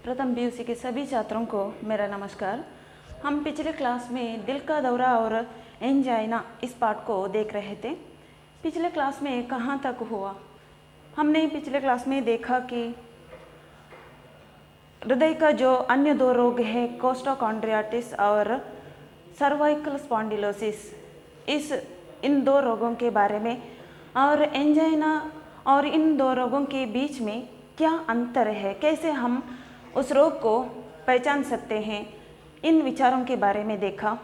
प्रथम बीयूसी के सभी छात्रों को मेरा नमस्कार। हम पिछले क्लास में दिल का दौरा और एंजाइना इस पाठ को देख रहे थे। पिछले क्लास में कहाँ तक हुआ? हमने पिछले क्लास में देखा कि हृदय का जो अन्य दो रोग है कोस्टोकॉन्ड्रियाटिस और सर्वाइकल स्पॉन्डिलोसिस, इन दो रोगों के बारे में और एंजाइना और इन दो रोगों के बीच में क्या अंतर है, कैसे हम उस रोग को पहचान सकते हैं, इन विचारों के बारे में देखा।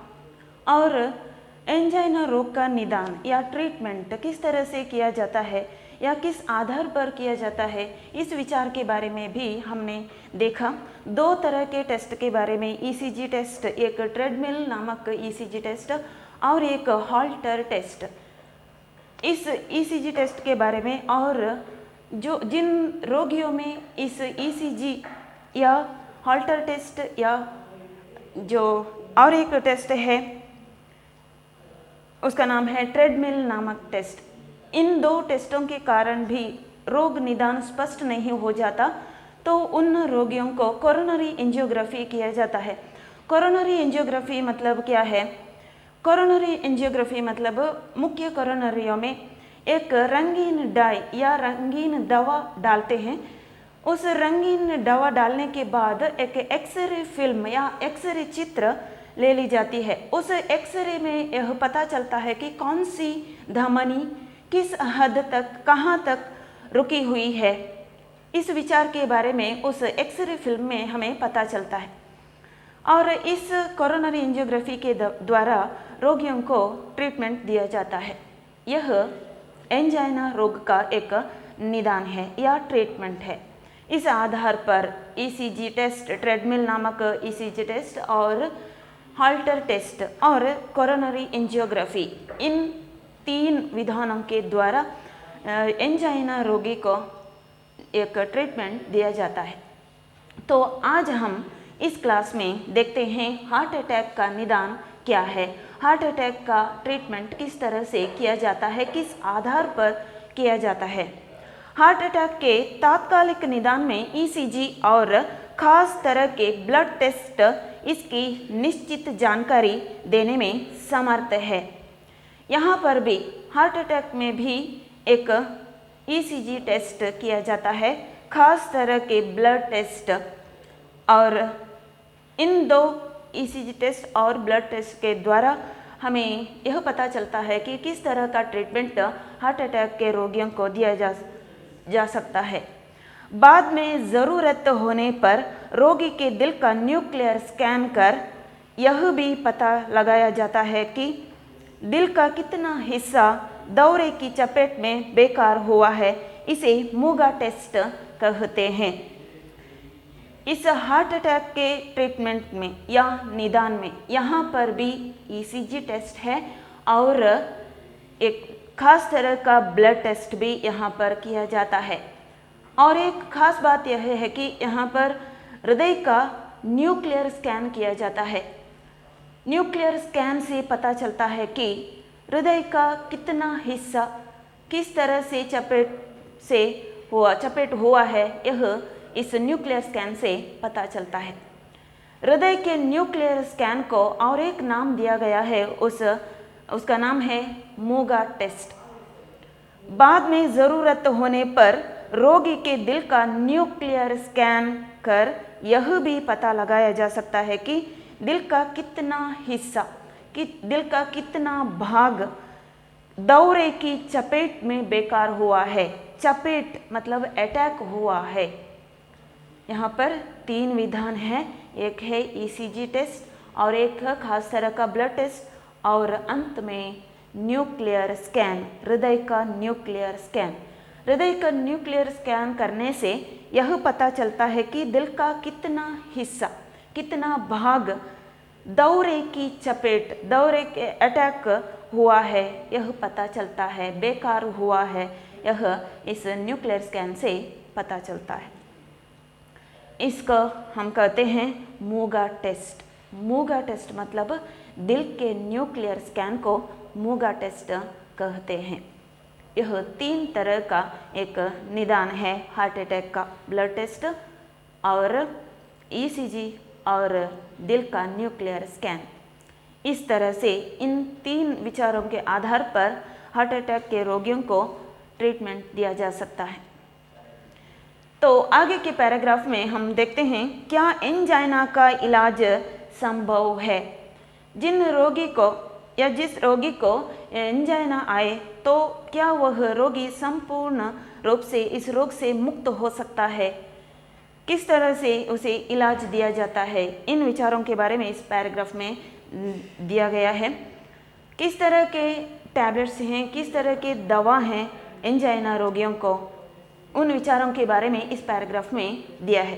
और एंजाइना रोग का निदान या ट्रीटमेंट किस तरह से किया जाता है या किस आधार पर किया जाता है, इस विचार के बारे में भी हमने देखा। दो तरह के टेस्ट के बारे में, ईसीजी टेस्ट, एक ट्रेडमिल नामक ईसीजी टेस्ट और एक हॉल्टर टेस्ट। इस ईसीजी टेस्ट के बारे में और जिन रोगियों में इस ईसीजी या हॉल्टर टेस्ट या जो और एक टेस्ट है उसका नाम है ट्रेडमिल नामक टेस्ट, इन दो टेस्टों के कारण भी रोग निदान स्पष्ट नहीं हो जाता तो उन रोगियों को कोरोनरी एंजियोग्राफी किया जाता है। कोरोनरी एंजियोग्राफी मतलब क्या है? कोरोनरी एंजियोग्राफी मतलब मुख्य कोरोनरियों में एक रंगीन डाई या रंगीन दवा डालते हैं। उस रंगीन दवा डालने के बाद एक एक्सरे फिल्म या एक्सरे चित्र ले ली जाती है। उस एक्सरे में यह पता चलता है कि कौन सी धमनी किस हद तक कहाँ तक रुकी हुई है। इस विचार के बारे में उस एक्सरे फिल्म में हमें पता चलता है और इस कोरोनरी एंजियोग्राफी के द्वारा रोगियों को ट्रीटमेंट दिया जाता है। यह एंजाइना रोग का एक निदान है या ट्रीटमेंट है। इस आधार पर ईसीजी टेस्ट, ट्रेडमिल नामक ईसीजी टेस्ट और हॉल्टर टेस्ट और कोरोनरी एंजियोग्राफी, इन तीन विधानों के द्वारा एंजाइना रोगी को एक ट्रीटमेंट दिया जाता है। तो आज हम इस क्लास में देखते हैं हार्ट अटैक का निदान क्या है, हार्ट अटैक का ट्रीटमेंट किस तरह से किया जाता है, किस आधार पर किया जाता है। हार्ट अटैक के तात्कालिक निदान में ईसीजी और खास तरह के ब्लड टेस्ट इसकी निश्चित जानकारी देने में समर्थ है। यहाँ पर भी हार्ट अटैक में भी एक ईसीजी टेस्ट किया जाता है, खास तरह के ब्लड टेस्ट, और इन दो ईसीजी टेस्ट और ब्लड टेस्ट के द्वारा हमें यह पता चलता है कि किस तरह का ट्रीटमेंट हार्ट अटैक के रोगियों को दिया जा सकता है। बाद में ज़रूरत होने पर रोगी के दिल का न्यूक्लियर स्कैन कर यह भी पता लगाया जाता है कि दिल का कितना हिस्सा दौरे की चपेट में बेकार हुआ है। इसे मूगा टेस्ट कहते हैं। इस हार्ट अटैक के ट्रीटमेंट में या निदान में यहाँ पर भी ईसीजी टेस्ट है और एक खास तरह का ब्लड टेस्ट भी यहाँ पर किया जाता है। और एक खास बात यह है कि यहाँ पर हृदय का न्यूक्लियर स्कैन किया जाता है। न्यूक्लियर स्कैन से पता चलता है कि हृदय का कितना हिस्सा किस तरह से चपेट हुआ है, यह इस न्यूक्लियर स्कैन से पता चलता है। हृदय के न्यूक्लियर स्कैन को और एक नाम दिया गया है, उसका नाम है मूगा टेस्ट। बाद में ज़रूरत होने पर रोगी के दिल का न्यूक्लियर स्कैन कर यह भी पता लगाया जा सकता है कि दिल का कितना हिस्सा, दिल का कितना भाग दौरे की चपेट में बेकार हुआ है। चपेट मतलब अटैक हुआ है। यहाँ पर तीन विधान है, एक है ईसीजी टेस्ट और एक है खास तरह का ब्लड टेस्ट और अंत में न्यूक्लियर स्कैन, हृदय का न्यूक्लियर स्कैन। हृदय का न्यूक्लियर स्कैन करने से यह पता चलता है कि दिल का कितना हिस्सा, कितना भाग दौरे की चपेट, दौरे के अटैक हुआ है, यह पता चलता है, बेकार हुआ है, यह इस न्यूक्लियर स्कैन से पता चलता है। इसको हम कहते हैं मूगा टेस्ट। मूगा टेस्ट मतलब दिल के न्यूक्लियर स्कैन को मूगा टेस्ट कहते हैं। यह तीन तरह का एक निदान है हार्ट अटैक का, ब्लड टेस्ट और ईसीजी और दिल का न्यूक्लियर स्कैन। इस तरह से इन 3 विचारों के आधार पर हार्ट अटैक के रोगियों को ट्रीटमेंट दिया जा सकता है। तो आगे के पैराग्राफ में हम देखते हैं क्या एंजाइना का इलाज संभव है। जिन रोगी को या जिस रोगी को एंजाइना आए तो क्या वह रोगी संपूर्ण रूप से इस रोग से मुक्त हो सकता है, किस तरह से उसे इलाज दिया जाता है, इन विचारों के बारे में इस पैराग्राफ में दिया गया है। किस तरह के टैबलेट्स हैं, किस तरह के दवा हैं एंजाइना रोगियों को, उन विचारों के बारे में इस पैराग्राफ में दिया है।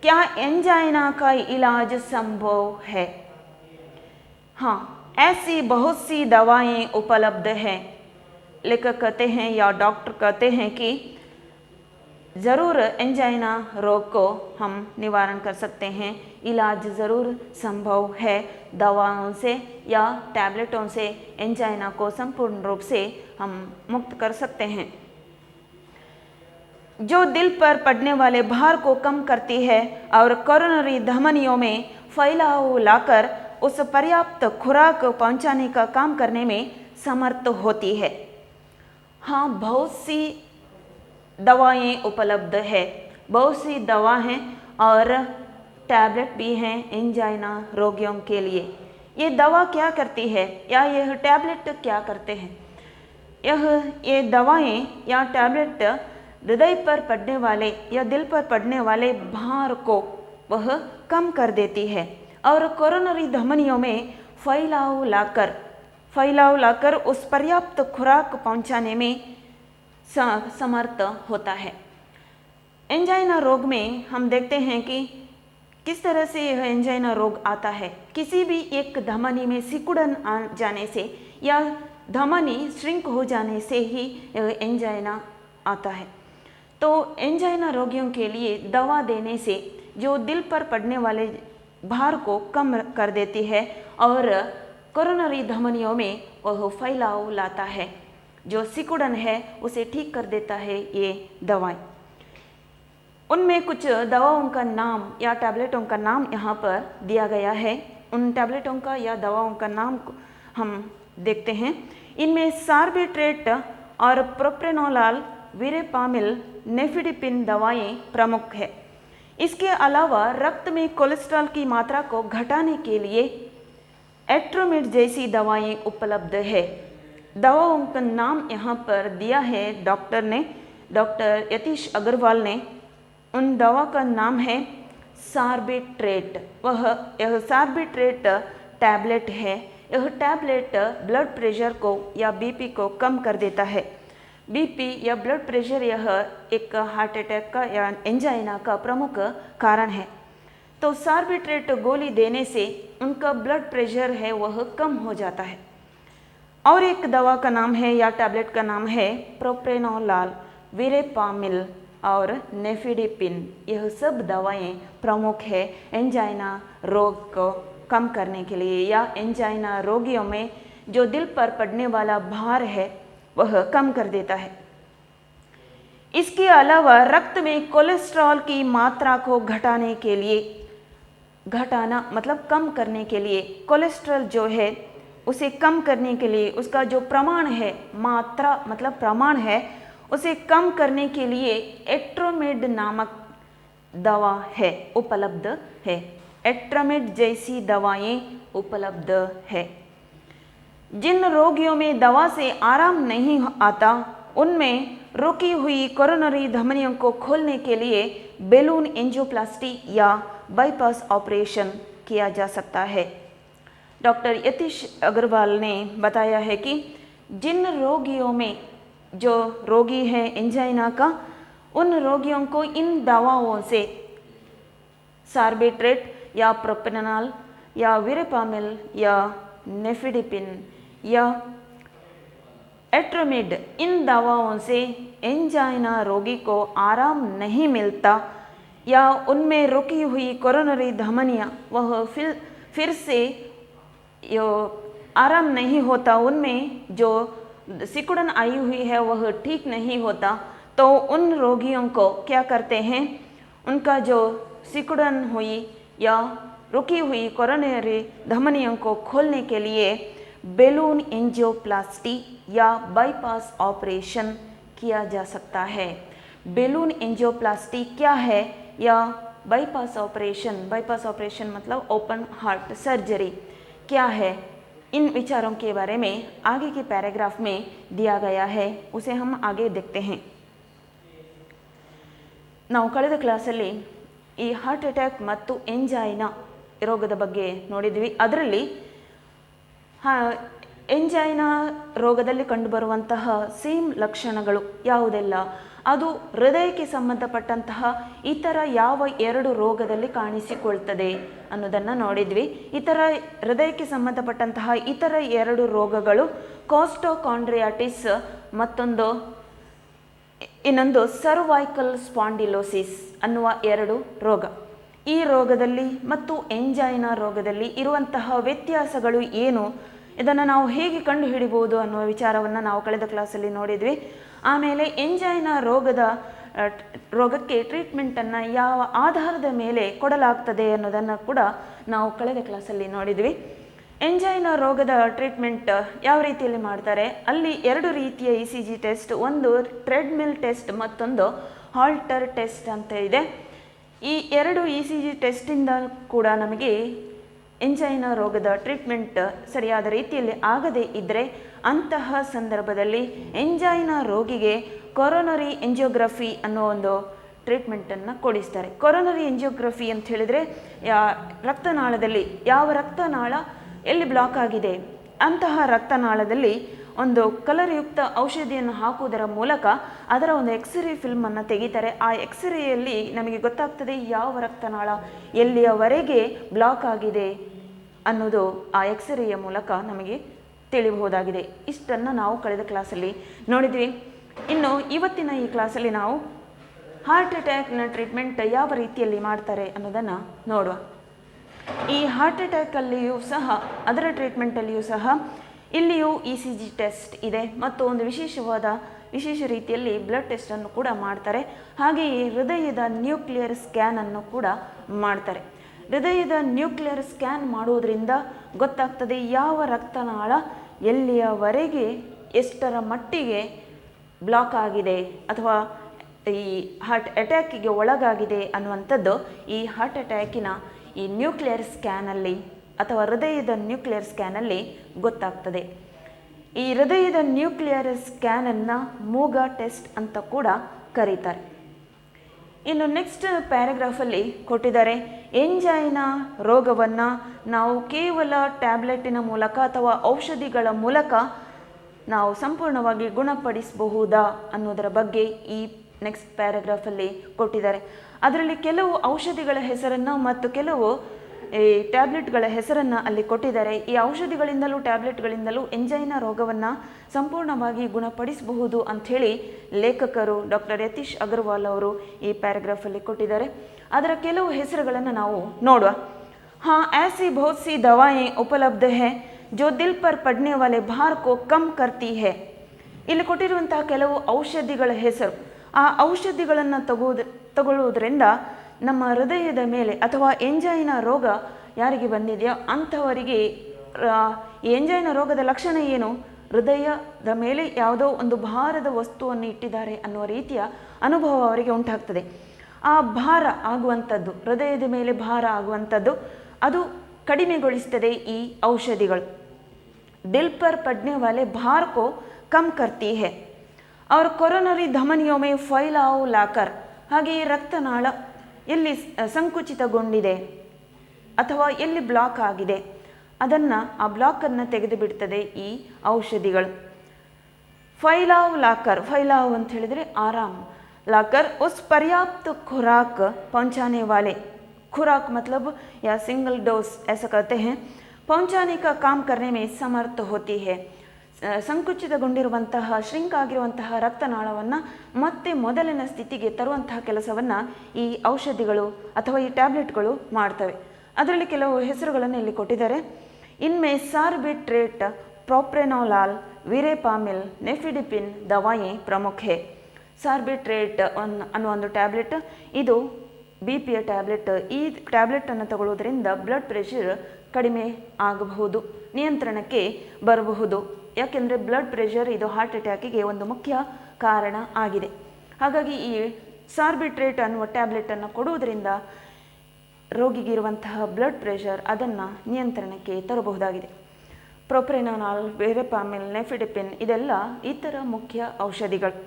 क्या एंजाइना का इलाज संभव है? हाँ, ऐसी बहुत सी दवाएं उपलब्ध हैं। लेखक कहते हैं या डॉक्टर कहते हैं कि ज़रूर एंजाइना रोग को हम निवारण कर सकते हैं, इलाज ज़रूर संभव है। दवाओं से या टैबलेटों से एंजाइना को संपूर्ण रूप से हम मुक्त कर सकते हैं। जो दिल पर पड़ने वाले भार को कम करती है और कोरोनरी धमनियों में फैलाव लाकर उस पर्याप्त खुराक पहुंचाने का काम करने में समर्थ होती है। हाँ, बहुत सी दवाएं उपलब्ध है, बहुत सी दवा हैं और टैबलेट भी हैं एंजाइना रोगियों के लिए। ये दवा क्या करती है या यह टैबलेट क्या करते हैं? ये दवाएं या टैबलेट हृदय पर पड़ने वाले या दिल पर पड़ने वाले भार को वह कम कर देती है और कोरोनरी धमनियों में फैलाव लाकर उस पर्याप्त खुराक पहुंचाने में समर्थ होता है। एंजाइना रोग में हम देखते हैं कि किस तरह से यह एंजाइना रोग आता है। किसी भी एक धमनी में सिकुड़न आ जाने से या धमनी श्रिंक हो जाने से ही यह एंजाइना आता है। तो एंजाइना रोगियों के लिए दवा देने से जो दिल पर पड़ने वाले भार को कम कर देती है और कोरोनरी धमनियों में वह फैलाव लाता है, जो सिकुड़न है उसे ठीक कर देता है ये दवाएं। उनमें कुछ दवाओं का नाम या टैबलेटों का नाम यहाँ पर दिया गया है। उन टैबलेटों का या दवाओं का नाम हम देखते हैं। इनमें सार्बिट्रेट और प्रोप्रेनोलाल, वीरेपामिल, नेफिडिपिन दवाएं प्रमुख है। इसके अलावा रक्त में कोलेस्ट्रॉल की मात्रा को घटाने के लिए एट्रोमेड जैसी दवाएं उपलब्ध है। दवाओं का नाम यहाँ पर दिया है डॉक्टर यतीश अग्रवाल ने। उन दवा का नाम है सार्बिट्रेट। यह सार्बिट्रेट टैबलेट है। यह टैबलेट ब्लड प्रेशर को या बीपी को कम कर देता है। बीपी या ब्लड प्रेशर यह एक हार्ट अटैक का या एंजाइना का प्रमुख कारण है। तो सार्बिट्रेट गोली देने से उनका ब्लड प्रेशर है वह कम हो जाता है। और एक दवा का नाम है या टैबलेट का नाम है प्रोप्रेनोलाल, वीरेपामिल और नेफिडिपिन। यह सब दवाएं प्रमुख है एंजाइना रोग को कम करने के लिए या एंजाइना रोगियों में जो दिल पर पड़ने वाला भार है वह कम कर देता है। इसके अलावा रक्त में कोलेस्ट्रॉल की मात्रा को घटाने के लिए, घटाना मतलब कम करने के लिए, कोलेस्ट्रॉल जो है उसे कम करने के लिए उसका जो प्रमाण है, मात्रा मतलब प्रमाण है, उसे कम करने के लिए एट्रोमेड नामक दवा है उपलब्ध है। एट्रोमेड जैसी दवाएं उपलब्ध है। जिन रोगियों में दवा से आराम नहीं आता उनमें रुकी हुई कोरोनरी धमनियों को खोलने के लिए बैलून एंजियोप्लास्टी या बाईपास ऑपरेशन किया जा सकता है। डॉक्टर यतीश अग्रवाल ने बताया है कि जिन रोगियों में जो रोगी है एंजाइना का, उन रोगियों को इन दवाओं से सार्बिट्रेट या प्रोप्रेनोलाल या वीरेपामिल या नेफिडिपिन या एट्रोमेड, इन दवाओं से एंजाइना रोगी को आराम नहीं मिलता या उनमें रुकी हुई कोरोनरी धमनियाँ वह फिर से आराम नहीं होता, उनमें जो सिकुड़न आई हुई है वह ठीक नहीं होता। तो उन रोगियों को क्या करते हैं, उनका जो सिकुड़न हुई या रुकी हुई कोरोनरी धमनियों को खोलने के लिए बेलून एंजियोप्लास्टी या बाईपास ऑपरेशन किया जा सकता है। बेलून एंजियोप्लास्टी क्या है या बाईपास ऑपरेशन मतलब ओपन हार्ट सर्जरी क्या है, इन विचारों के बारे में आगे के पैराग्राफ में दिया गया है, उसे हम आगे देखते हैं। ನಾವು ಕಳೆದ ಕ್ಲಾಸಲ್ಲಿ ಈ ಹಾರ್ಟ್ ಅಟ್ಯಾಕ್ ಮತ್ತು ಎಂಜೈನಾ ರೋಗದ ಬಗ್ಗೆ ನೋಡಿದ್ವಿ. ಅದರಲ್ಲಿ ಎಂಜೈನಾ ರೋಗದಲ್ಲಿ ಕಂಡುಬರುವಂತಹ ಸೇಮ್ ಲಕ್ಷಣಗಳು ಯಾವುದೆಲ್ಲ, ಅದು ಹೃದಯಕ್ಕೆ ಸಂಬಂಧಪಟ್ಟಂತಹ ಇತರ ಯಾವ 2 ರೋಗದಲ್ಲಿ ಕಾಣಿಸಿಕೊಳ್ತದೆ ಅನ್ನೋದನ್ನು ನೋಡಿದ್ವಿ. ಹೃದಯಕ್ಕೆ ಸಂಬಂಧಪಟ್ಟಂತಹ ಇತರ 2 ರೋಗಗಳು ಕೋಸ್ಟೋಕಾಂಡ್ರಿಯಾಟಿಸ್ ಇನ್ನೊಂದು ಸರ್ವೈಕಲ್ ಸ್ಪಾಂಡಿಲೋಸಿಸ್ ಅನ್ನುವ 2 ರೋಗ. ಈ ರೋಗದಲ್ಲಿ ಮತ್ತು ಎಂಜೈನಾ ರೋಗದಲ್ಲಿ ಇರುವಂತಹ ವ್ಯತ್ಯಾಸಗಳು ಏನು, ಇದನ್ನು ನಾವು ಹೇಗೆ ಕಂಡುಹಿಡಿಬಹುದು ಅನ್ನುವ ವಿಚಾರವನ್ನು ನಾವು ಕಳೆದ ಕ್ಲಾಸಲ್ಲಿ ನೋಡಿದ್ವಿ. ಆಮೇಲೆ ಎಂಜೈನಾ ರೋಗಕ್ಕೆ ಟ್ರೀಟ್ಮೆಂಟನ್ನು ಯಾವ ಆಧಾರದ ಮೇಲೆ ಕೊಡಲಾಗ್ತದೆ ಅನ್ನೋದನ್ನು ಕೂಡ ನಾವು ಕಳೆದ ಕ್ಲಾಸಲ್ಲಿ ನೋಡಿದ್ವಿ. ಎಂಜೈನಾ ರೋಗದ ಟ್ರೀಟ್ಮೆಂಟ್ ಯಾವ ರೀತಿಯಲ್ಲಿ ಮಾಡ್ತಾರೆ, ಅಲ್ಲಿ 2 ರೀತಿಯ ECG ಟೆಸ್ಟ್, ಒಂದು ಟ್ರೆಡ್ಮಿಲ್ ಟೆಸ್ಟ್ ಮತ್ತೊಂದು ಹಾಲ್ಟರ್ ಟೆಸ್ಟ್ ಅಂತ ಇದೆ. ಈ 2 ECG ಟೆಸ್ಟಿಂದ ಕೂಡ ನಮಗೆ ಎಂಜೈನಾ ರೋಗದ ಟ್ರೀಟ್ಮೆಂಟ್ ಸರಿಯಾದ ರೀತಿಯಲ್ಲಿ ಆಗದೇ ಇದ್ದರೆ ಅಂತಹ ಸಂದರ್ಭದಲ್ಲಿ ಎಂಜೈನಾ ರೋಗಿಗೆ ಕೊರೋನರಿ ಎಂಜಿಯೋಗ್ರಫಿ ಅನ್ನೋ ಒಂದು ಟ್ರೀಟ್ಮೆಂಟನ್ನು ಕೊಡಿಸ್ತಾರೆ. ಕೊರೋನರಿ ಎಂಜಿಯೋಗ್ರಫಿ ಅಂತ ಹೇಳಿದರೆ ರಕ್ತನಾಳದಲ್ಲಿ ಯಾವ ರಕ್ತನಾಳ ಎಲ್ಲಿ ಬ್ಲಾಕ್ ಆಗಿದೆ ಅಂತಹ ರಕ್ತನಾಳದಲ್ಲಿ ಒಂದು ಕಲರ್ಯುಕ್ತ ಔಷಧಿಯನ್ನು ಹಾಕುವುದರ ಮೂಲಕ ಅದರ ಒಂದು ಎಕ್ಸ್ರೇ ಫಿಲ್ಮನ್ನು ತೆಗಿತಾರೆ. ಆ ಎಕ್ಸ್ರೇಯಲ್ಲಿ ನಮಗೆ ಗೊತ್ತಾಗ್ತದೆ ಯಾವ ರಕ್ತನಾಳ ಎಲ್ಲಿಯವರೆಗೆ ಬ್ಲಾಕ್ ಆಗಿದೆ ಅನ್ನೋದು ಆ ಎಕ್ಸ್ರೇಯ ಮೂಲಕ ನಮಗೆ ತಿಳಿಬಹುದಾಗಿದೆ. ಇಷ್ಟನ್ನು ನಾವು ಕಳೆದ ಕ್ಲಾಸಲ್ಲಿ ನೋಡಿದ್ವಿ. ಇನ್ನು ಇವತ್ತಿನ ಈ ಕ್ಲಾಸಲ್ಲಿ ನಾವು ಹಾರ್ಟ್ ಅಟ್ಯಾಕ್ನ ಟ್ರೀಟ್ಮೆಂಟ್ ಯಾವ ರೀತಿಯಲ್ಲಿ ಮಾಡ್ತಾರೆ ಅನ್ನೋದನ್ನು ನೋಡುವ. ಈ ಹಾರ್ಟ್ ಅಟ್ಯಾಕಲ್ಲಿಯೂ ಸಹ ಅದರ ಟ್ರೀಟ್ಮೆಂಟಲ್ಲಿಯೂ ಸಹ ಇಲ್ಲಿಯೂ ECG ಟೆಸ್ಟ್ ಇದೆ ಮತ್ತು ಒಂದು ವಿಶೇಷ ರೀತಿಯಲ್ಲಿ ಬ್ಲಡ್ ಟೆಸ್ಟನ್ನು ಕೂಡ ಮಾಡ್ತಾರೆ. ಹಾಗೆಯೇ ಹೃದಯದ ನ್ಯೂಕ್ಲಿಯರ್ ಸ್ಕ್ಯಾನನ್ನು ಕೂಡ ಮಾಡ್ತಾರೆ. ಹೃದಯದ ನ್ಯೂಕ್ಲಿಯರ್ ಸ್ಕ್ಯಾನ್ ಮಾಡುವುದರಿಂದ ಗೊತ್ತಾಗ್ತದೆ ಯಾವ ರಕ್ತನಾಳ ಎಲ್ಲಿಯವರೆಗೆ ಎಷ್ಟರ ಮಟ್ಟಿಗೆ ಬ್ಲಾಕ್ ಆಗಿದೆ ಅಥವಾ ಈ ಹಾರ್ಟ್ ಅಟ್ಯಾಕಿಗೆ ಒಳಗಾಗಿದೆ ಅನ್ನುವಂಥದ್ದು ಈ ಹಾರ್ಟ್ ಅಟ್ಯಾಕಿನ ಈ ನ್ಯೂಕ್ಲಿಯರ್ ಸ್ಕ್ಯಾನಲ್ಲಿ ಅಥವಾ ಹೃದಯದ ನ್ಯೂಕ್ಲಿಯರ್ ಸ್ಕ್ಯಾನಲ್ಲಿ ಗೊತ್ತಾಗ್ತದೆ. ಈ ಹೃದಯದ ನ್ಯೂಕ್ಲಿಯರ್ ಸ್ಕ್ಯಾನನ್ನು ಮೂಗ ಟೆಸ್ಟ್ ಅಂತ ಕೂಡ ಕರೀತಾರೆ. ಇನ್ನು ನೆಕ್ಸ್ಟ್ ಪ್ಯಾರಾಗ್ರಾಫಲ್ಲಿ ಕೊಟ್ಟಿದ್ದಾರೆ, ಎಂಜೈನಾ ರೋಗವನ್ನು ನಾವು ಕೇವಲ ಟ್ಯಾಬ್ಲೆಟಿನ ಮೂಲಕ ಅಥವಾ ಔಷಧಿಗಳ ಮೂಲಕ ನಾವು ಸಂಪೂರ್ಣವಾಗಿ ಗುಣಪಡಿಸಬಹುದಾ ಅನ್ನೋದರ ಬಗ್ಗೆ ಈ ನೆಕ್ಸ್ಟ್ ಪ್ಯಾರಾಗ್ರಾಫಲ್ಲಿ ಕೊಟ್ಟಿದ್ದಾರೆ. ಅದರಲ್ಲಿ ಕೆಲವು ಔಷಧಿಗಳ ಹೆಸರನ್ನು ಮತ್ತು ಕೆಲವು ಟ್ಯಾಬ್ಲೆಟ್ಗಳ ಹೆಸರನ್ನು ಅಲ್ಲಿ ಕೊಟ್ಟಿದ್ದಾರೆ. ಈ ಔಷಧಿಗಳಿಂದಲೂ ಟ್ಯಾಬ್ಲೆಟ್ಗಳಿಂದಲೂ ಎಂಜೈನಾ ರೋಗವನ್ನು ಸಂಪೂರ್ಣವಾಗಿ ಗುಣಪಡಿಸಬಹುದು ಅಂಥೇಳಿ ಲೇಖಕರು ಡಾಕ್ಟರ್ ಯತೀಶ್ ಅಗರ್ವಾಲ್ ಅವರು ಈ ಪ್ಯಾರಾಗ್ರಾಫಲ್ಲಿ ಕೊಟ್ಟಿದ್ದಾರೆ. ಅದರ ಕೆಲವು ಹೆಸರುಗಳನ್ನು ನಾವು ನೋಡುವ. ऐसी बहुत सी दवाएं उपलब्ध है जो दिल पर पड़ने वाले भार को कम करती है. ಇಲ್ಲಿ ಕೊಟ್ಟಿರುವಂತಹ ಕೆಲವು ಔಷಧಿಗಳ ಹೆಸರು, ಆ ಔಷಧಿಗಳನ್ನು ತಗೊಳ್ಳುವುದರಿಂದ ನಮ್ಮ ಹೃದಯದ ಮೇಲೆ ಅಥವಾ ಎಂಜೈನಾ ರೋಗ ಯಾರಿಗೆ ಬಂದಿದೆಯೋ ಅಂಥವರಿಗೆ ಈ ಎಂಜೈನಾ ರೋಗದ ಲಕ್ಷಣ ಏನು, ಹೃದಯದ ಮೇಲೆ ಯಾವುದೋ ಒಂದು ಭಾರದ ವಸ್ತುವನ್ನು ಇಟ್ಟಿದ್ದಾರೆ ಅನ್ನುವ ರೀತಿಯ ಅನುಭವ ಅವರಿಗೆ ಉಂಟಾಗ್ತದೆ. ಆ ಭಾರ ಆಗುವಂಥದ್ದು, ಹೃದಯದ ಮೇಲೆ ಭಾರ ಆಗುವಂಥದ್ದು ಅದು ಕಡಿಮೆಗೊಳಿಸ್ತದೆ ಈ ಔಷಧಿಗಳು. दिल पर पड़ने वाले भार को कम करती है और कोरोनरी धमनियों में फैलाव लाकर, ಹಾಗೆಯೇ ರಕ್ತನಾಳ ಎಲ್ಲಿ ಸಂಕುಚಿತಗೊಂಡಿದೆ ಅಥವಾ ಎಲ್ಲಿ ಬ್ಲಾಕ್ ಆಗಿದೆ ಅದನ್ನು ಆ ಬ್ಲಾಕನ್ನು ತೆಗೆದು ಬಿಡ್ತದೆ ಈ ಔಷಧಿಗಳು. ಫೈಲಾವ್ ಲಾಕರ್, ಫೈಲಾವ್ ಅಂತ ಹೇಳಿದರೆ ಆರಾಮ್, लाकर उस पर्याप्त खुराक पहुंचाने वाले, खुराक मतलब या सिंगल डोज ऐसा कहते हैं, पहुंचाने का काम करने में समर्थ होती है. ಸಂಕುಚಿತಗೊಂಡಿರುವಂತಹ ಶ್ರಿಂಕ್ ಆಗಿರುವಂತಹ ರಕ್ತನಾಳವನ್ನು ಮತ್ತೆ ಮೊದಲಿನ ಸ್ಥಿತಿಗೆ ತರುವಂತಹ ಕೆಲಸವನ್ನು ಈ ಔಷಧಿಗಳು ಅಥವಾ ಈ ಟ್ಯಾಬ್ಲೆಟ್ಗಳು ಮಾಡ್ತವೆ. ಅದರಲ್ಲಿ ಕೆಲವು ಹೆಸರುಗಳನ್ನು ಇಲ್ಲಿ ಕೊಟ್ಟಿದ್ದಾರೆ. ಇನ್ಮೆ ಸಾರ್ಬಿಟ್ರೇಟ್, ಪ್ರೋಪ್ರೆನೋಲಾಲ್, ವಿರೆಪಾಮಿಲ್, ನೆಫಿಡಿಪಿನ್ ದವಾಯಿ ಪ್ರಮುಖ ಹೇ. ಸಾರ್ಬಿಟ್ರೇಟ್ ಅನ್ನುವ ಒಂದು ಟ್ಯಾಬ್ಲೆಟ್ ಇದು ಬಿ ಪಿಯ ಟ್ಯಾಬ್ಲೆಟ್, ಈ ಟ್ಯಾಬ್ಲೆಟನ್ನು ತಗೊಳ್ಳೋದ್ರಿಂದ ಬ್ಲಡ್ ಪ್ರೆಷರ್ ಕಡಿಮೆ ಆಗಬಹುದು, ನಿಯಂತ್ರಣಕ್ಕೆ ಬರಬಹುದು. ಯಾಕೆಂದರೆ ಬ್ಲಡ್ ಪ್ರೆಷರ್ ಇದು ಹಾರ್ಟ್ ಅಟ್ಯಾಕಿಗೆ ಒಂದು ಮುಖ್ಯ ಕಾರಣ ಆಗಿದೆ. ಹಾಗಾಗಿ ಈ ಸಾರ್ಬಿಟ್ರೇಟ್ ಅನ್ನುವ ಟ್ಯಾಬ್ಲೆಟನ್ನು ಕೊಡುವುದರಿಂದ ರೋಗಿಗಿರುವಂತಹ ಬ್ಲಡ್ ಪ್ರೆಷರ್ ಅದನ್ನು ನಿಯಂತ್ರಣಕ್ಕೆ ತರಬಹುದಾಗಿದೆ. प्रोप्रेनानॉल, वेरेपामिल, नेफिडिपिन ಇದೆಲ್ಲ इतर मुख्य औषधिಗಳು.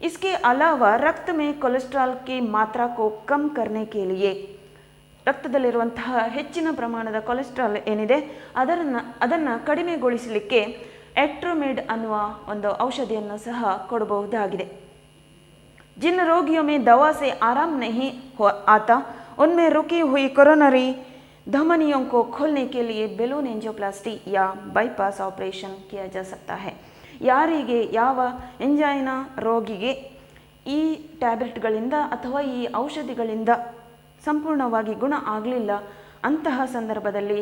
इसके अलावा रक्त में कोलेस्ट्रॉल की मात्रा को कम करने के लिए ರಕ್ತದಲ್ಲಿರುವಂತಹ ಹೆಚ್ಚಿನ ಪ್ರಮಾಣದ ಕೊಲೆಸ್ಟ್ರಾಲ್ ಏನಿದೆ ಅದನ್ನು ಕಡಿಮೆಗೊಳಿಸಲಿಕ್ಕೆ ಎಟ್ರೋಮಿಡ್ ಅನ್ನುವ ಒಂದು ಔಷಧಿಯನ್ನು ಸಹ ಕೊಡಬಹುದಾಗಿದೆ. जिन रोगियों में दवा से आराम नहीं आता उनमें रुकी हुई कोरोनरी धमनियों को खोलने के लिए बेलून एंजियोप्लास्टी या बाईपास ऑपरेशन किया जा सकता है. ಯಾರಿಗೆ ಯಾವ ಎಂಜೈನಾ ರೋಗಿಗೆ ಈ ಟ್ಯಾಬ್ಲೆಟ್ಗಳಿಂದ ಅಥವಾ ಈ ಔಷಧಿಗಳಿಂದ ಸಂಪೂರ್ಣವಾಗಿ ಗುಣ ಆಗಲಿಲ್ಲ ಅಂತಹ ಸಂದರ್ಭದಲ್ಲಿ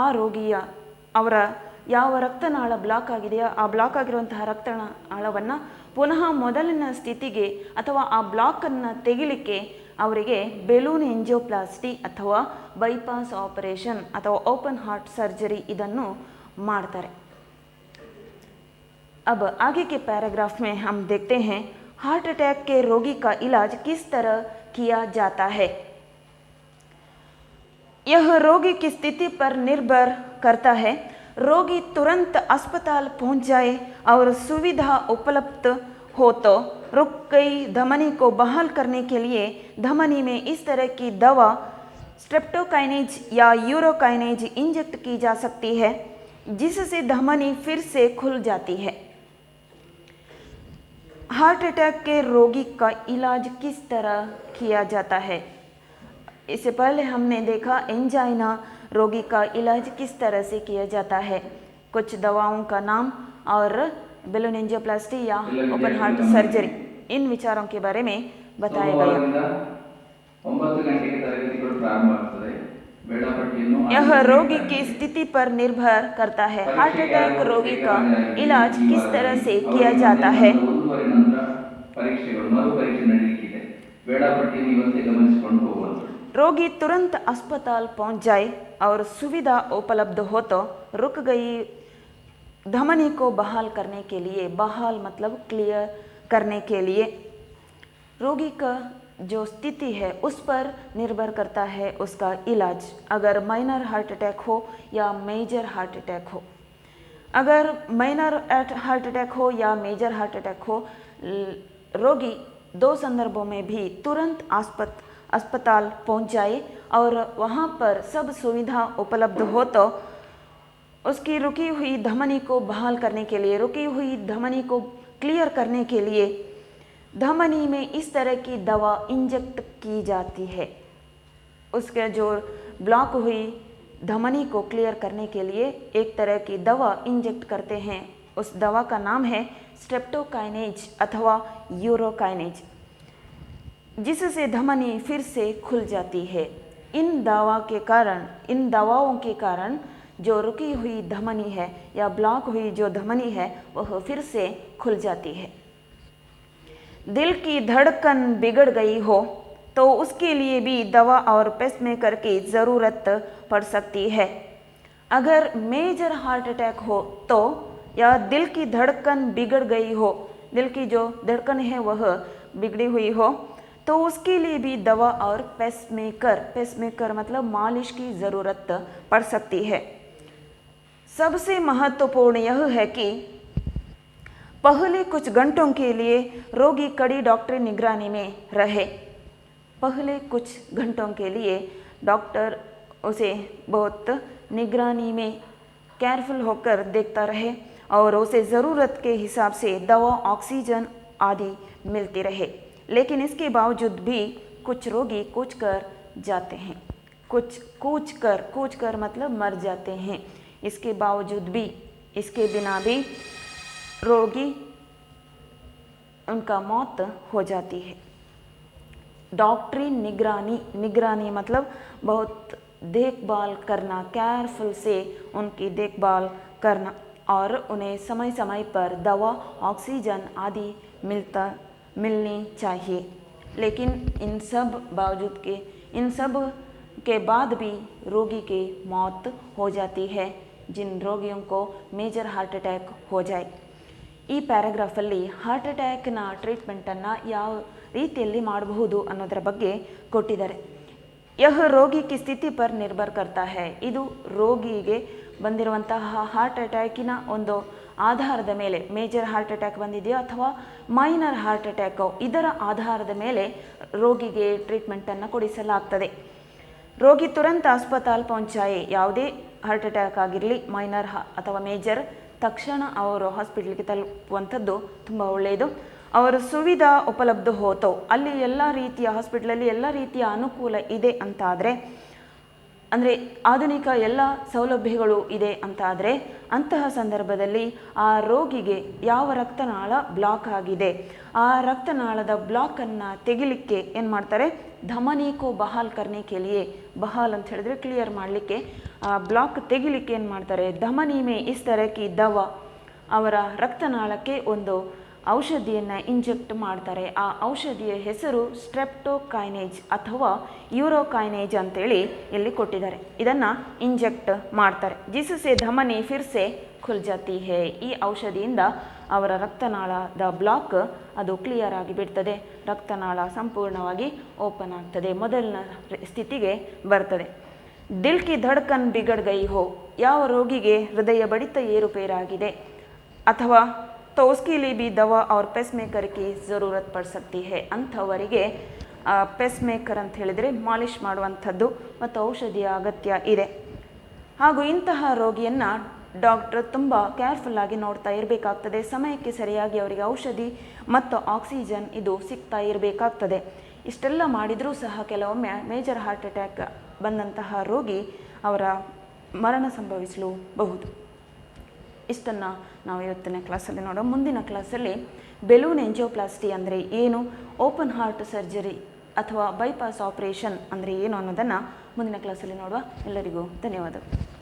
ಆ ರೋಗಿಯ ಅವರ ಯಾವ ರಕ್ತನಾಳ ಬ್ಲಾಕ್ ಆಗಿದೆಯೋ ಆ ಬ್ಲಾಕ್ ಆಗಿರುವಂತಹ ರಕ್ತನಾಳವನ್ನು ಪುನಃ ಮೊದಲಿನ ಸ್ಥಿತಿಗೆ ಅಥವಾ ಆ ಬ್ಲಾಕನ್ನು ತೆಗಿಲಿಕ್ಕೆ ಅವರಿಗೆ ಬೆಲೂನ್ ಎಂಜಿಯೋಪ್ಲಾಸ್ಟಿ ಅಥವಾ ಬೈಪಾಸ್ ಆಪರೇಷನ್ ಅಥವಾ ಓಪನ್ ಹಾರ್ಟ್ ಸರ್ಜರಿ ಇದನ್ನು ಮಾಡ್ತಾರೆ. अब आगे के पैराग्राफ में हम देखते हैं हार्ट अटैक के रोगी का इलाज किस तरह किया जाता है. यह रोगी की स्थिति पर निर्भर करता है. रोगी तुरंत अस्पताल पहुंच जाए और सुविधा उपलब्ध हो तो रुक गई धमनी को बहाल करने के लिए धमनी में इस तरह की दवा स्ट्रेप्टोकाइनेज या यूरोकाइनेज इंजेक्ट की जा सकती है, जिससे धमनी फिर से खुल जाती है. हार्ट अटैक के रोगी का इलाज किस तरह किया जाता है. इससे पहले हमने देखा एंजाइना रोगी का इलाज किस तरह से किया जाता है. कुछ दवाओं का नाम और बेलून एंजियोप्लास्टी या ओपन हार्ट सर्जरी, इन विचारों के बारे में बताया गया. यह रोगी की स्थिति पर निर्भर करता है. हार्ट अटैक रोगी का इलाज किस तरह से किया जाता है. रोगी तुरंत अस्पताल पहुंच जाए और सुविधा उपलब्ध हो तो रुक गई धमनी को बहाल करने के लिए, बहाल मतलब क्लियर करने के लिए, रोगी का जो स्थिति है उस पर निर्भर करता है उसका इलाज. अगर माइनर हार्ट अटैक हो या मेजर हार्ट अटैक हो, अगर माइनर हार्ट अटैक हो या मेजर हार्ट अटैक हो, रोगी दो संदर्भों में भी तुरंत अस्पताल पहुंच जाए और वहां पर सब सुविधा उपलब्ध हो तो उसकी रुकी हुई धमनी को बहाल करने के लिए, रुकी हुई धमनी को क्लियर करने के लिए धमनी में इस तरह की दवा इंजेक्ट की जाती है. उसके जो ब्लॉक हुई धमनी को क्लियर करने के लिए एक तरह की दवा इंजेक्ट करते हैं. उस दवा का नाम है स्ट्रेप्टोकाइनेज अथवा यूरोकाइनेज, जिससे धमनी फिर से खुल जाती है. इन दवाओं के कारण जो रुकी हुई धमनी है या ब्लॉक हुई जो धमनी है वह फिर से खुल जाती है. दिल की धड़कन बिगड़ गई हो तो उसके लिए भी दवा और पेसमेकर की ज़रूरत पड़ सकती है. अगर मेजर हार्ट अटैक हो तो या दिल की धड़कन बिगड़ गई हो, दिल की जो धड़कन है वह बिगड़ी हुई हो तो उसके लिए भी दवा और पेसमेकर मतलब मालिश की ज़रूरत पड़ सकती है. सबसे महत्वपूर्ण यह है कि पहले कुछ घंटों के लिए रोगी कड़ी डॉक्टरी निगरानी में रहे. पहले कुछ घंटों के लिए डॉक्टर उसे बहुत निगरानी में केयरफुल होकर देखता रहे और उसे ज़रूरत के हिसाब से दवा, ऑक्सीजन आदि मिलती रहे. लेकिन इसके बावजूद भी कुछ रोगी कूच कर जाते हैं. कूच कर मतलब मर जाते हैं. इसके बावजूद भी, इसके बिना भी रोगी उनका मौत हो जाती है. डॉक्टरी निगरानी मतलब बहुत देखभाल करना, केयरफुल से उनकी देखभाल करना और उन्हें समय समय पर दवा, ऑक्सीजन आदि मिलनी चाहिए. लेकिन इन सब बावजूद के इन सब के बाद भी रोगी की मौत हो जाती है जिन रोगियों को ಮೇಜರ್ ಹಾರ್ಟ್ ಅಟ್ಯಾಕ್ हो जाए. ಈ ಪ್ಯಾರಾಗ್ರಾಫಲ್ಲಿ ಹಾರ್ಟ್ ಅಟ್ಯಾಕ್ನ ಟ್ರೀಟ್ಮೆಂಟನ್ನು ಯಾವ ರೀತಿಯಲ್ಲಿ ಮಾಡಬಹುದು ಅನ್ನೋದರ ಬಗ್ಗೆ ಕೊಟ್ಟಿದ್ದಾರೆ. ಯಹ ರೋಗಿ ಕಿ ಸ್ಥಿತಿ ಪರ್ ನಿರ್ಭರ್ ಕರ್ತಾ ಹೈ. ಇದು ರೋಗಿಗೆ ಬಂದಿರುವಂತಹ ಹಾರ್ಟ್ ಅಟ್ಯಾಕಿನ ಒಂದು ಆಧಾರದ ಮೇಲೆ, ಮೇಜರ್ ಹಾರ್ಟ್ ಅಟ್ಯಾಕ್ ಬಂದಿದೆಯೋ ಅಥವಾ ಮೈನರ್ ಹಾರ್ಟ್ ಅಟ್ಯಾಕೋ, ಇದರ ಆಧಾರದ ಮೇಲೆ ರೋಗಿಗೆ ಟ್ರೀಟ್ಮೆಂಟನ್ನು ಕೊಡಿಸಲಾಗ್ತದೆ. ರೋಗಿ ತುರಂತ अस्पताल ಪਹੁಂಚಾಯೆ. ಯಾವುದೇ ಹಾರ್ಟ್ ಅಟ್ಯಾಕ್ ಆಗಿರಲಿ, ಮೈನರ್ ಅಥವಾ ಮೇಜರ್, ತಕ್ಷಣ ಅವರು ಹಾಸ್ಪಿಟ್ಲಿಗೆ ತಲುಪುವಂಥದ್ದು ತುಂಬ ಒಳ್ಳೆಯದು. ಅವರು ಸುವಿಧಾ ಉಪಲಬ್ಧ ಹೋತೋ, ಅಲ್ಲಿ ಎಲ್ಲ ರೀತಿಯ ಹಾಸ್ಪಿಟ್ಲಲ್ಲಿ ಎಲ್ಲ ರೀತಿಯ ಅನುಕೂಲ ಇದೆ ಅಂತ ಆದರೆ, ಅಂದರೆ ಆಧುನಿಕ ಎಲ್ಲ ಸೌಲಭ್ಯಗಳು ಇದೆ ಅಂತ ಆದರೆ, ಅಂತಹ ಸಂದರ್ಭದಲ್ಲಿ ಆ ರೋಗಿಗೆ ಯಾವ ರಕ್ತನಾಳ ಬ್ಲಾಕ್ ಆಗಿದೆ, ಆ ರಕ್ತನಾಳದ ಬ್ಲಾಕನ್ನು ತೆಗಿಲಿಕ್ಕೆ ಏನು ಮಾಡ್ತಾರೆ, ಧಮನಿಕೋ ಬಹಾಲ್ ಕರ್ನೆ ಕೇಳಿಯೇ, ಬಹಾಲ್ ಅಂತ ಹೇಳಿದ್ರೆ ಕ್ಲಿಯರ್ ಮಾಡಲಿಕ್ಕೆ, ಆ ಬ್ಲಾಕ್ ತೆಗಿಲಿಕ್ಕೆ ಏನು ಮಾಡ್ತಾರೆ, ಧಮನಿ ಮೇ ಇಸ್ ತರಹಕಿ ದವಾ, ಅವರ ರಕ್ತನಾಳಕ್ಕೆ ಒಂದು ಔಷಧಿಯನ್ನು ಇಂಜೆಕ್ಟ್ ಮಾಡ್ತಾರೆ. ಆ ಔಷಧಿಯ ಹೆಸರು ಸ್ಟ್ರೆಪ್ಟೋಕೈನೇಜ್ ಅಥವಾ ಯೂರೋಕೈನೇಜ್ ಅಂತೇಳಿ ಇಲ್ಲಿ ಕೊಟ್ಟಿದ್ದಾರೆ. ಇದನ್ನು ಇಂಜೆಕ್ಟ್ ಮಾಡ್ತಾರೆ. ಜಿಸಸೆ ಧಮನಿ ಫಿರ್ಸೆ ಖುಲ್ ಜಾತಿ ಹೇ. ಈ ಔಷಧಿಯಿಂದ ಅವರ ರಕ್ತನಾಳದ ಬ್ಲಾಕ್ ಅದು ಕ್ಲಿಯರ್ ಆಗಿ ಬಿಡ್ತದೆ, ರಕ್ತನಾಳ ಸಂಪೂರ್ಣವಾಗಿ ಓಪನ್ ಆಗ್ತದೆ, ಮೊದಲಿನ ಸ್ಥಿತಿಗೆ ಬರ್ತದೆ. ದಿಲ್ ಕಿ ಧಡ್ಕನ್ ಬಿಗಡ್ ಗೈ ಹೋ, ಯಾವ ರೋಗಿಗೆ ಹೃದಯ ಬಡಿತ ಏರುಪೇರಾಗಿದೆ ಅಥವಾ तो उसके लिए भी दवा और पेस मेकर की ज़रूरत पड़ सकती है. ಅಂಥವರಿಗೆ ಪೆಸ್ ಮೇಕರ್ ಅಂತ ಹೇಳಿದರೆ ಮಾಲಿಷ್ ಮಾಡುವಂಥದ್ದು ಮತ್ತು ಔಷಧಿಯ ಅಗತ್ಯ ಇದೆ. ಹಾಗೂ ಇಂತಹ ರೋಗಿಯನ್ನು ಡಾಕ್ಟರ್ ತುಂಬ ಕೇರ್ಫುಲ್ಲಾಗಿ ನೋಡ್ತಾ ಇರಬೇಕಾಗ್ತದೆ. ಸಮಯಕ್ಕೆ ಸರಿಯಾಗಿ ಅವರಿಗೆ ಔಷಧಿ ಮತ್ತು ಆಕ್ಸಿಜನ್ ಇದು ಸಿಗ್ತಾ ಇರಬೇಕಾಗ್ತದೆ. ಇಷ್ಟೆಲ್ಲ ಮಾಡಿದರೂ ಸಹ ಕೆಲವೊಮ್ಮೆ ಮೇಜರ್ ಹಾರ್ಟ್ ಅಟ್ಯಾಕ್ ಬಂದಂತಹ ರೋಗಿ ಅವರ ಮರಣ ಸಂಭವಿಸಲೂಬಹುದು. ಇಷ್ಟನ್ನು ನಾವು ಇವತ್ತಿನ ಕ್ಲಾಸಲ್ಲಿ ನೋಡೋ. ಮುಂದಿನ ಕ್ಲಾಸಲ್ಲಿ ಬೆಲೂನ್ ಎಂಜಿಯೋಪ್ಲಾಸ್ಟಿ ಅಂದರೆ ಏನು, ಓಪನ್ ಹಾರ್ಟ್ ಸರ್ಜರಿ ಅಥವಾ ಬೈಪಾಸ್ ಆಪರೇಷನ್ ಅಂದರೆ ಏನು ಅನ್ನೋದನ್ನು ಮುಂದಿನ ಕ್ಲಾಸಲ್ಲಿ ನೋಡುವ. ಎಲ್ಲರಿಗೂ ಧನ್ಯವಾದಗಳು.